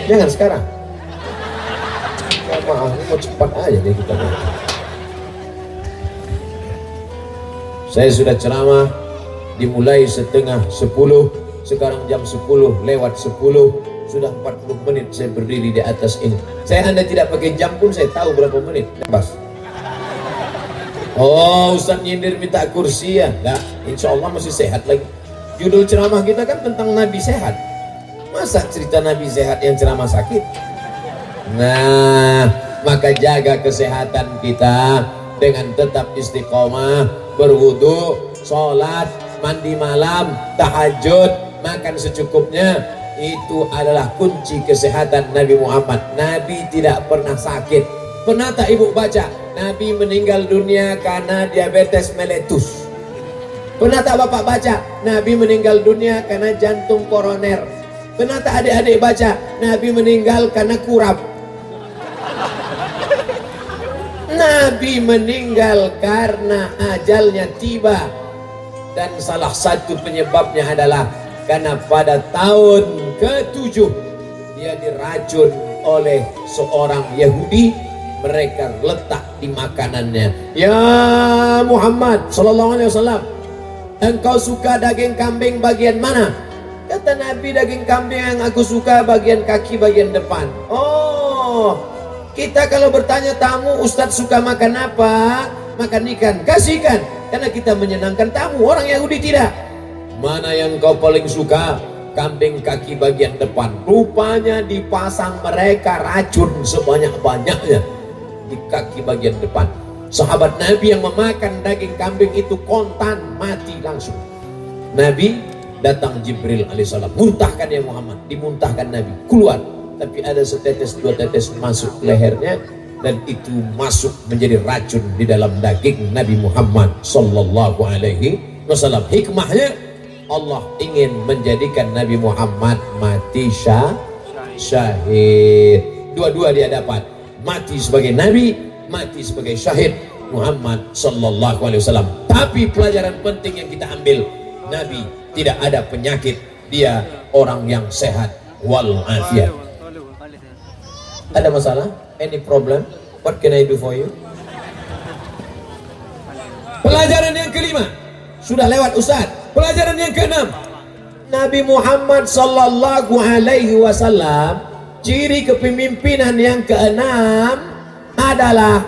Jangan sekarang. Ya, maaf, mau cepat aja deh kita. Saya sudah ceramah dimulai setengah 10, sekarang jam 10 lewat 10, sudah 40 menit saya berdiri di atas ini. Anda tidak pakai jam pun saya tahu berapa menit. Bas. Oh, Ustaz nyindir minta kursi ya? Enggak, insya Allah masih sehat lagi. Judul ceramah kita kan tentang Nabi sehat. Masa cerita Nabi sehat yang ceramah sakit? Nah, maka jaga kesehatan kita dengan tetap istiqomah, berwudu, sholat, mandi malam, tahajud, makan secukupnya. Itu adalah kunci kesehatan Nabi Muhammad. Nabi tidak pernah sakit. Pernah tak ibu baca Nabi meninggal dunia karena diabetes meletus? Pernah tak bapak baca Nabi meninggal dunia karena jantung koroner? Pernah tak adik-adik baca Nabi meninggal karena kurap? Nabi meninggal karena ajalnya tiba. Dan salah satu penyebabnya adalah karena pada tahun ke-7 dia diracun oleh seorang Yahudi. Mereka letak di makanannya, ya Muhammad sallallahu alaihi wasallam, engkau suka daging kambing bagian mana? Kata Nabi, daging kambing yang aku suka bagian kaki bagian depan. Oh, kita kalau bertanya tamu, Ustadz suka makan apa? Makan ikan, kasih ikan, karena kita menyenangkan tamu. Orang Yahudi tidak. Mana yang kau paling suka? Kambing kaki bagian depan. Rupanya dipasang mereka racun sebanyak-banyaknya di kaki bagian depan. Sahabat Nabi yang memakan daging kambing itu kontan mati langsung. Nabi datang Jibril alaihissalam, muntahkan ya Muhammad. Dimuntahkan Nabi, keluar, tapi ada setetes dua tetes masuk ke lehernya, dan itu masuk menjadi racun di dalam daging Nabi Muhammad sallallahu alaihi wasallam. Hikmahnya, Allah ingin menjadikan Nabi Muhammad mati syahid. Dua-dua dia dapat, mati sebagai Nabi, mati sebagai syahid Muhammad sallallahu alaihi wasallam. Tapi pelajaran penting yang kita ambil, Nabi tidak ada penyakit, dia orang yang sehat wal afiat. Ada masalah? Any problem? What can I do for you? Pelajaran yang kelima sudah lewat Ustaz. Pelajaran yang keenam, Nabi Muhammad sallallahu alaihi wasallam, ciri kepemimpinan yang keenam adalah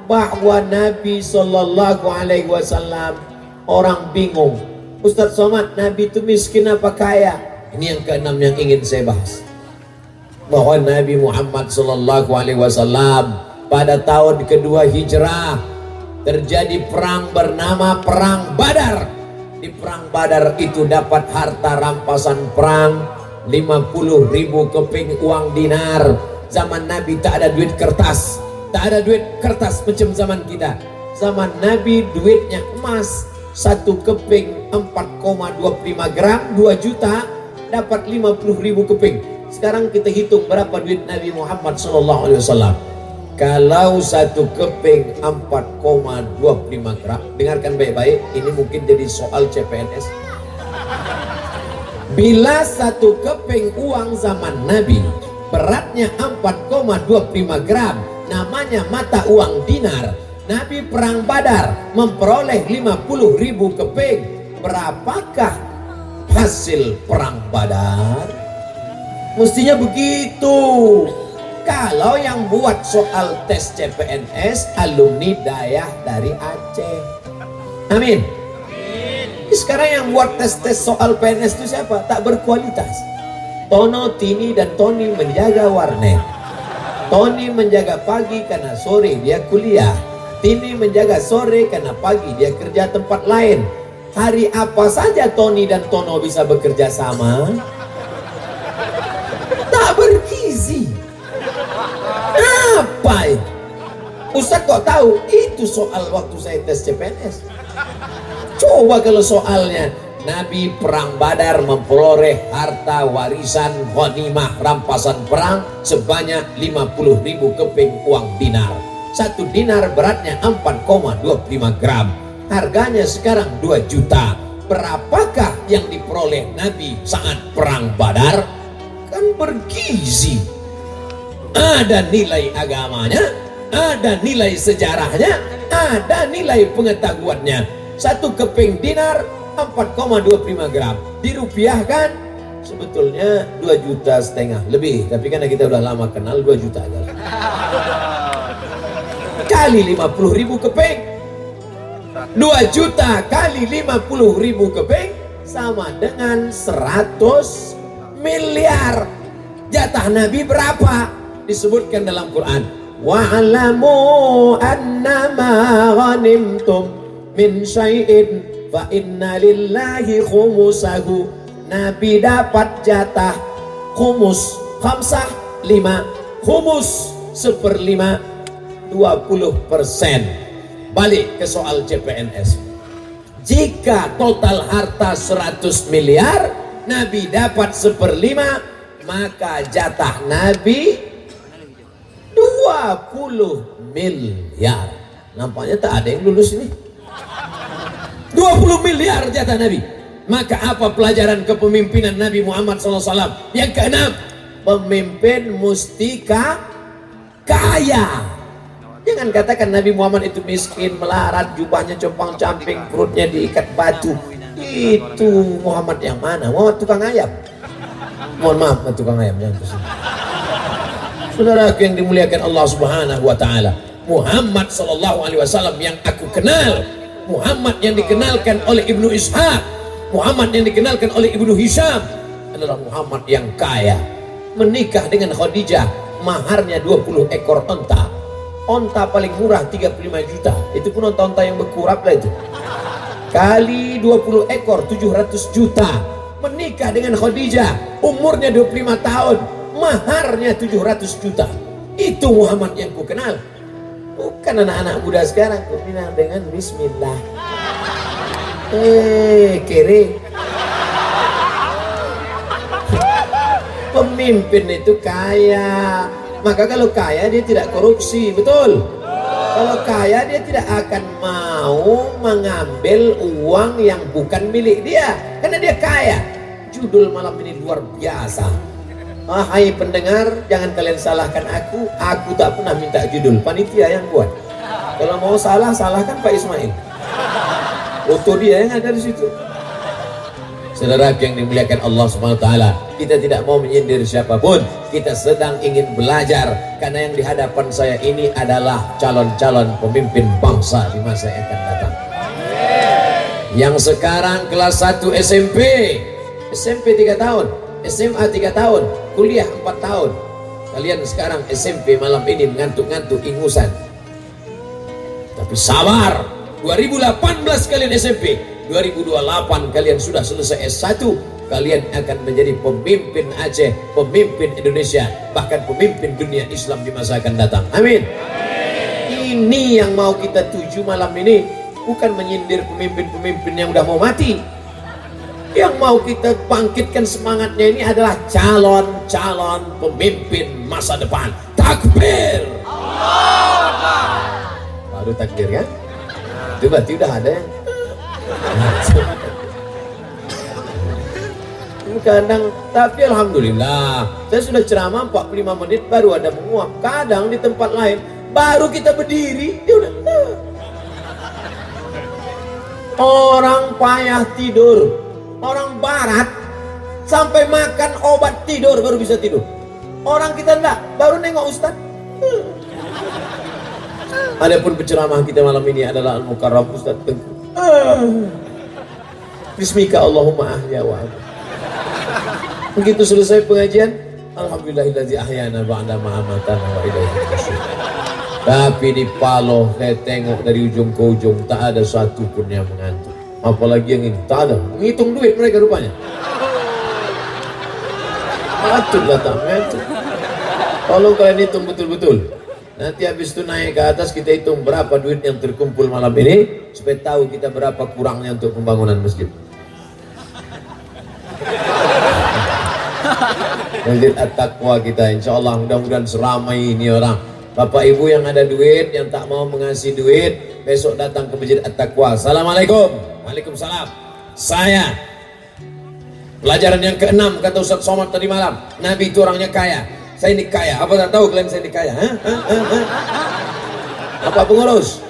bahwa Nabi sallallahu alaihi wasallam orang bingung. Ustaz Somad, Nabi itu miskin apa kaya? Ini yang keenam yang ingin saya bahas. Bahwa Nabi Muhammad sallallahu alaihi wasallam pada tahun kedua hijrah terjadi perang bernama Perang Badar. Di Perang Badar itu dapat harta rampasan perang 50.000 keping uang dinar. Zaman Nabi tak ada duit kertas, tak ada duit kertas macam zaman kita. Zaman Nabi duitnya emas. 1 keping 4,25 gram, 2 juta, dapat 50.000 keping. Sekarang kita hitung berapa duit Nabi Muhammad SAW. Kalau satu keping 4,25 gram, dengarkan baik-baik, ini mungkin jadi soal CPNS. Bila satu keping uang zaman Nabi beratnya 4,25 gram, namanya mata uang dinar. Nabi perang Badar memperoleh 50.000 keping. Berapakah hasil perang Badar? Mestinya begitu. Kalau yang buat soal tes CPNS alumni Dayah dari Aceh. Amin. Sekarang yang buat tes-tes soal PNS itu siapa? Tak berkualitas. Tono, Tini, dan Tony menjaga warnet. Tony menjaga pagi karena sore dia kuliah. Tini menjaga sore karena pagi dia kerja tempat lain. Hari apa saja Tony dan Tono bisa bekerja sama? Tak bergizi. Apa itu? Ustaz kok tahu? Itu soal waktu saya tes CPNS. Coba kalau soalnya Nabi perang Badar memperoleh harta warisan ghanimah rampasan perang sebanyak 50.000 keping uang dinar. Satu dinar beratnya 4,25 gram. Harganya sekarang 2 juta. Berapakah yang diperoleh Nabi saat perang Badar? Kan bergizi. Ada nilai agamanya, ada nilai sejarahnya, ada nilai pengetahuannya. Satu keping dinar 4,25 gram. Dirupiahkan sebetulnya 2,5 juta lebih. Tapi karena kita udah lama kenal 2 juta aja. Kali 50.000 keping. 2 juta kali 50.000 keping sama dengan 100 miliar. Jatah Nabi berapa? Disebutkan dalam Quran, wa'alamu annama ghanimtum min syai'in fa inna lillahi khumusahu. Nabi dapat jatah khumus, khamsah 5, khumus 1/5, 20%. Balik ke soal CPNS. Jika total harta 100 miliar, Nabi dapat 1/5, maka jatah Nabi 20 miliar. Nampaknya tak ada yang lulus ini. 20 miliar jatah Nabi. Maka apa pelajaran kepemimpinan Nabi Muhammad SAW? Yang keenam, pemimpin mesti kaya. Jangan katakan Nabi Muhammad itu miskin, melarat, jubahnya compang-camping, perutnya diikat batu. Itu Muhammad yang mana? Muhammad tukang ayam. Mohon maaf, tukang ayam, jangan kesini. Saudaraku yang dimuliakan Allah Subhanahu wa taala, Muhammad sallallahu alaihi wasallam yang aku kenal, Muhammad yang dikenalkan oleh Ibnu Ishaq, Muhammad yang dikenalkan oleh Ibnu Hisham adalah Muhammad yang kaya. Menikah dengan Khadijah, maharnya 20 ekor onta. Onta paling murah 35 juta. Itu pun onta-onta yang berkurap lah itu. Kali 20 ekor 700 juta. Menikah dengan Khadijah, umurnya 25 tahun, maharnya 700 juta. Itu Muhammad yang ku kenal. Bukan anak-anak muda sekarang. Ku kenal dengan bismillah. Kere. Pemimpin itu kaya. Maka kalau kaya dia tidak korupsi, betul? Kalau kaya dia tidak akan mau mengambil uang yang bukan milik dia, karena dia kaya. Judul malam ini luar biasa. Hai pendengar, jangan kalian salahkan aku tak pernah minta judul, panitia yang buat. Kalau mau salah, salahkan Pak Ismail. Foto dia yang ada di situ. Saudara yang dimuliakan Allah Subhanahu wa taala, kita tidak mau menyindir siapapun. Kita sedang ingin belajar, karena yang di hadapan saya ini adalah calon-calon pemimpin bangsa di masa yang akan datang. Yang sekarang kelas 1 SMP, SMP 3 tahun, SMA 3 tahun, kuliah 4 tahun. Kalian sekarang SMP malam ini mengantuk-ngantuk ingusan. Tapi sabar, 2018 kalian SMP, 2028 kalian sudah selesai S1, kalian akan menjadi pemimpin Aceh, pemimpin Indonesia, bahkan pemimpin dunia Islam di masa akan datang. Amin. Ini yang mau kita tuju malam ini, bukan menyindir pemimpin-pemimpin yang udah mau mati. Yang mau kita bangkitkan semangatnya ini adalah calon-calon pemimpin masa depan. Takbir. Baru takbir kan? Itu berarti udah ada yang kadang, tapi alhamdulillah saya sudah ceramah 45 menit baru ada menguap. Kadang di tempat lain baru kita berdiri dia udah orang payah tidur. Orang barat sampai makan obat tidur baru bisa tidur. Orang kita enggak, baru nengok Ustaz. Adapun penceramah kita malam ini adalah Al-Mukarram Ustaz Tengku. Bismika Allahumma ahya wa ahya. Begitu selesai pengajian, alhamdulillahillazi ahyana ba'da ma amatana wa ilaihi nusyur. Tapi di Paloh saya tengok dari ujung ke ujung tak ada satu pun yang mengantuk. Apalagi yang ini, tak ada. Menghitung duit mereka rupanya. Patutlah tak mengantuk. Kalau kalian hitung betul-betul, nanti habis itu naik ke atas kita hitung berapa duit yang terkumpul malam ini supaya tahu kita berapa kurangnya untuk pembangunan masjid. Masjid At-Taqwa kita, insya Allah mudah-mudahan seramai ini orang. Bapak ibu yang ada duit, yang tak mau mengasih duit, besok datang ke Masjid At-Taqwa. Assalamualaikum. Waalaikumsalam. Saya pelajaran yang ke-6 kata Ustaz Somad tadi malam, Nabi itu orangnya kaya. Saya ini kaya. Apa tak tahu kalian saya ini kaya? Apa pengurus?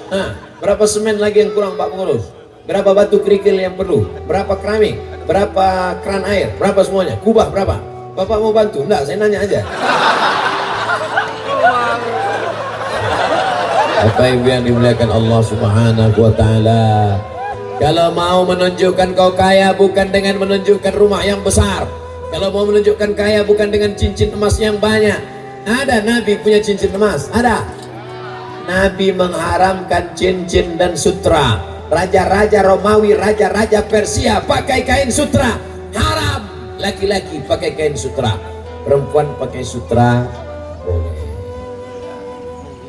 Berapa semen lagi yang kurang Pak pengurus? Berapa batu kerikil yang perlu? Berapa keramik? Berapa keran air? Berapa semuanya? Kubah berapa? Bapak mau bantu? Enggak, saya nanya aja. Bapak ibu yang dimuliakan Allah Subhanahu wa ta'ala, kalau mau menunjukkan kau kaya bukan dengan menunjukkan rumah yang besar. Kalau mau menunjukkan kaya bukan dengan cincin emas yang banyak. Ada Nabi punya cincin emas? Ada. Nabi mengharamkan cincin dan sutra. Raja-raja Romawi, raja-raja Persia pakai kain sutra. Haram. Laki-laki pakai kain sutra. Perempuan pakai sutra boleh.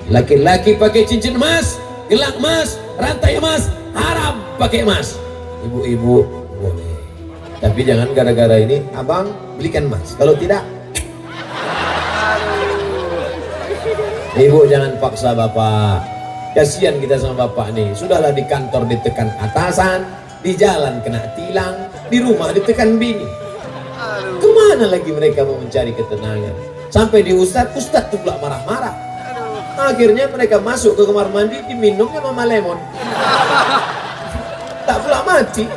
Laki-laki pakai cincin emas, gelang emas, rantai emas, haram pakai emas. Ibu-ibu boleh. Tapi jangan gara-gara ini abang belikan emas. Kalau tidak, ibu jangan paksa bapak. Kasihan kita sama bapak nih. Sudahlah di kantor ditekan atasan, di jalan kena tilang, di rumah ditekan bini. Kemana lagi mereka mau mencari ketenangan? Sampai di ustadz tuh pula marah-marah. Akhirnya mereka masuk ke kamar mandi, diminumnya Mama Lemon. Tak pula mati.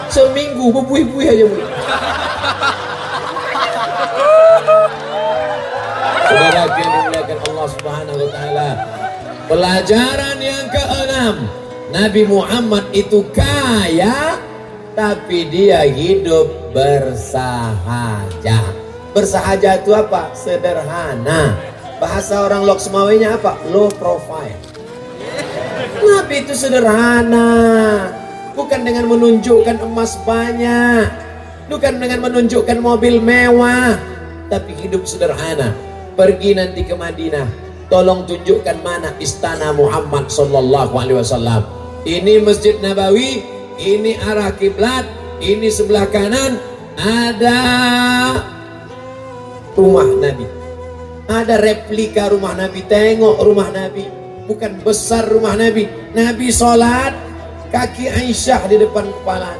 Seminggu berbuih-buih aja mulai. Saudara yang dimuliakan Allah Subhanahu wa ta'ala, pelajaran yang ke-6, Nabi Muhammad itu kaya tapi dia hidup bersahaja. Bersahaja itu apa? Sederhana. Bahasa orang Loksmawenya apa? Low profile. Nabi itu sederhana. Bukan dengan menunjukkan emas banyak, bukan dengan menunjukkan mobil mewah, tapi hidup sederhana. Pergi nanti ke Madinah, tolong tunjukkan mana istana Muhammad sallallahu alaihi wasallam. Ini Masjid Nabawi, ini arah kiblat, ini sebelah kanan ada rumah Nabi. Ada replika rumah Nabi. Tengok rumah Nabi, bukan besar rumah Nabi. Nabi sholat, kaki Aisyah di depan kepala.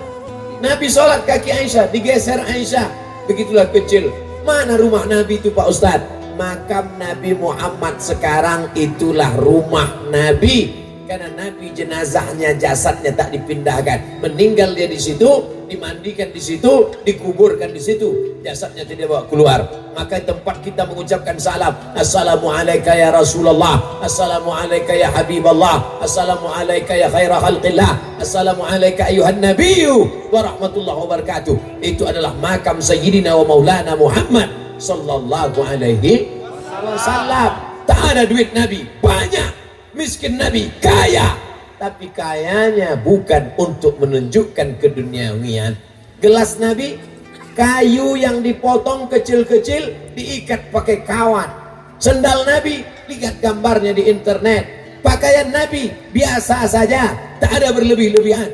Nabi sholat, kaki Aisyah digeser Aisyah. Begitulah kecil. Mana rumah Nabi itu Pak Ustadz? Makam Nabi Muhammad sekarang itulah rumah Nabi. Karena Nabi jenazahnya, jasadnya tak dipindahkan. Meninggal dia di situ, dimandikan di situ, dikuburkan di situ, jasadnya tidak bawa keluar. Maka tempat kita mengucapkan salam, Assalamualaikum ya Rasulullah, Assalamualaikum ya Habiballah, Assalamualaikum ya khaira khalqillah, Assalamualaikum ayuhan nabiyyu wa rahmatullahi wa barakatuh. Itu adalah makam Sayyidina wa Maulana Muhammad sallallahu alaihi wasallam. Tak ada duit Nabi banyak, miskin Nabi kaya, tapi kayanya bukan untuk menunjukkan keduniawian. Gelas Nabi kayu yang dipotong kecil-kecil, diikat pakai kawat. Sendal Nabi, lihat gambarnya di internet. Pakaian Nabi biasa saja, tak ada berlebih-lebihan.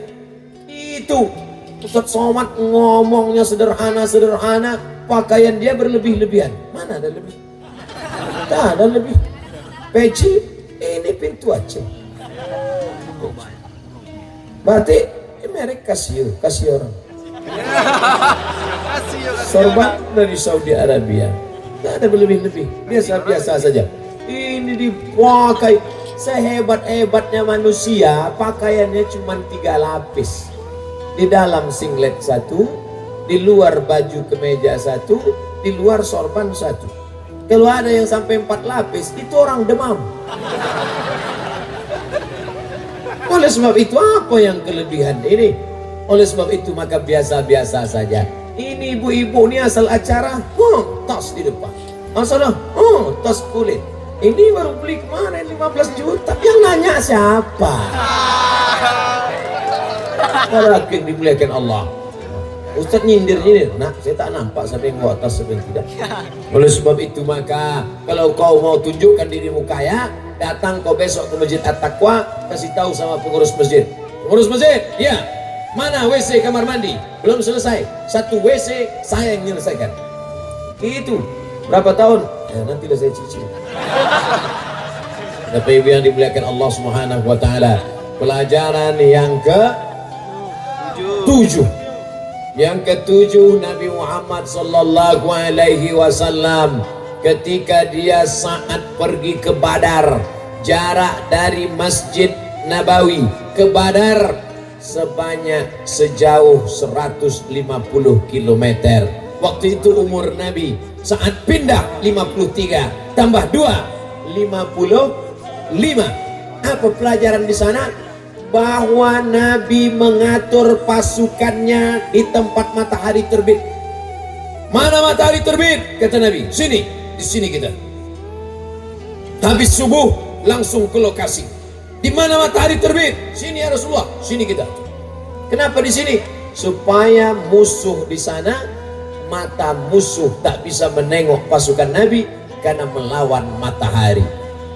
Itu Ustaz Somad ngomongnya sederhana, pakaian dia berlebih-lebihan. Mana ada lebih? Tak ada lebih. Peci, ini pintu aja. Batik, merek kasih orang. Sorban dari Saudi Arabia. Tak ada berlebih-lebih, biasa-biasa saja. Ini dipakai sehebat-hebatnya manusia, pakaiannya cuma 3 lapis. Di dalam singlet 1, di luar baju kemeja 1, di luar sorban 1. Kalau ada yang sampai 4 lapis, itu orang demam. Oleh sebab itu, apa yang kelebihan ini? Oleh sebab itu maka biasa-biasa saja. Ini ibu-ibu ini asal acara, tas di depan. Masalah, tas kulit. Ini baru beli kemarin 15 juta. Yang nanya siapa? Para yang dimuliakan Allah. Ustaz nyindir. Nah, saya tak nampak siapa yang bawa tas, siapa yang tidak. Oleh sebab itu maka kalau kau mau tunjukkan dirimu kaya, datang kau besok ke Masjid At-Taqwa, kasih tahu sama pengurus masjid. Pengurus masjid, ya. Mana WC kamar mandi? Belum selesai. 1 WC saya yang menyelesaikan. Itu berapa tahun? Ya, nantilah saya cicil. Bapak Ibu yang dimuliakan Allah Subhanahu wa taala. Pelajaran yang ke-7. Yang ke-7, Nabi Muhammad sallallahu alaihi wasallam ketika dia saat pergi ke Badar, jarak dari Masjid Nabawi ke Badar sejauh 150 km. Waktu itu umur Nabi saat pindah 53 tambah 2 55. Apa pelajaran di sana? Bahwa Nabi mengatur pasukannya di tempat matahari terbit. Mana matahari terbit? Kata Nabi, sini, di sini kita. Habis subuh langsung ke lokasi. Di mana matahari terbit? Sini ya Rasulullah, sini kita. Kenapa di sini? Supaya musuh di sana, mata musuh tak bisa menengok pasukan Nabi karena melawan matahari.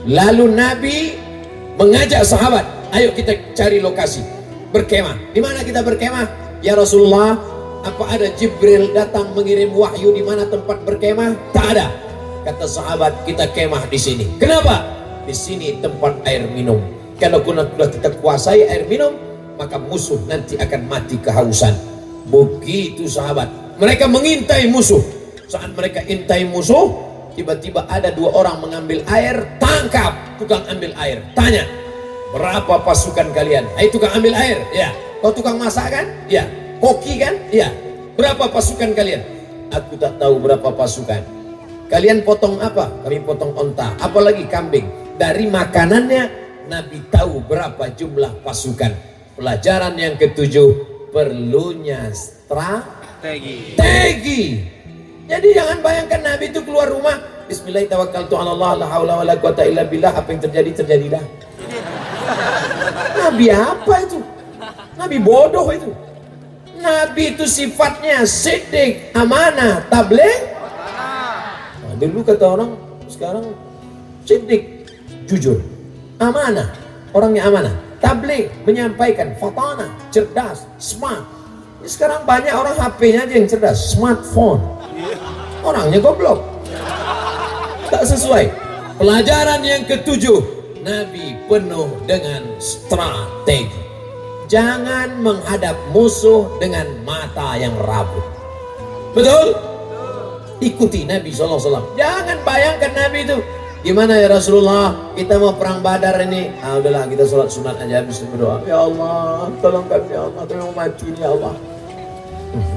Lalu Nabi mengajak sahabat, ayo kita cari lokasi berkemah. Di mana kita berkemah? Ya Rasulullah, apa ada Jibril datang mengirim wahyu di mana tempat berkemah? Tak ada. Kata sahabat, kita kemah di sini. Kenapa? Di sini tempat air minum. Kalau sudah kita kuasai air minum, maka musuh nanti akan mati kehausan. Begitu sahabat, mereka mengintai musuh. Saat mereka intai musuh, tiba-tiba ada 2 orang mengambil air. Tangkap tukang ambil air, tanya, berapa pasukan kalian? Ayo tukang ambil air, ya. Kau tukang masak kan? Ya. Koki kan? Ya. Berapa pasukan kalian? Aku tak tahu berapa pasukan. Kalian potong apa? Kami potong onta, apalagi kambing. Dari makanannya Nabi tahu berapa jumlah pasukan. Pelajaran yang ke-7, perlunya strategi. Jadi jangan bayangkan Nabi itu keluar rumah, Bismillahirrahmanirrahim, la haula wala quwata illa billah, apa yang terjadi terjadilah. Nabi apa itu? Nabi bodoh itu. Nabi itu sifatnya siddiq, amanah, tabligh. Nah, dulu kata orang, sekarang siddiq, jujur, amanah, orangnya amanah, tabligh, menyampaikan, fatana, cerdas, smart. Sekarang banyak orang HP-nya aja yang cerdas, smartphone. Orangnya goblok, tak sesuai. Pelajaran yang ke-7, Nabi penuh dengan strategi. Jangan menghadap musuh dengan mata yang rabun. Betul? Ikuti Nabi SAW. Jangan bayangkan Nabi itu, gimana ya Rasulullah, kita mau perang Badar ini, udahlah kita sholat sunat aja, habis itu berdoa, ya Allah tolong kami ya Allah, kami mau mati ya Allah.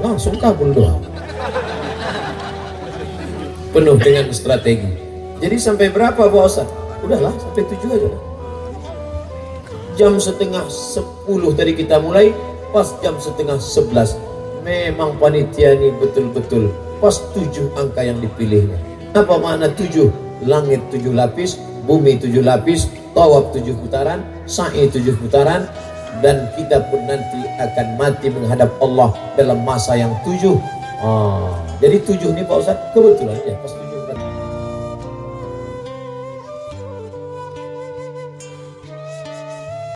Langsung kabul doa. Penuh dengan strategi. Jadi sampai berapa Pak Ustaz? Udahlah sampai 7 aja lah. Jam setengah 10 tadi kita mulai, pas jam setengah 11 memang panitia ini betul-betul pas 7 angka yang dipilihnya. Apa makna 7? Langit 7 lapis, bumi 7 lapis, tawaf 7 putaran, sa'i 7 putaran, dan kita pun nanti akan mati menghadap Allah dalam masa yang 7. Jadi 7 ini Pak Ustaz kebetulan ya pas 7.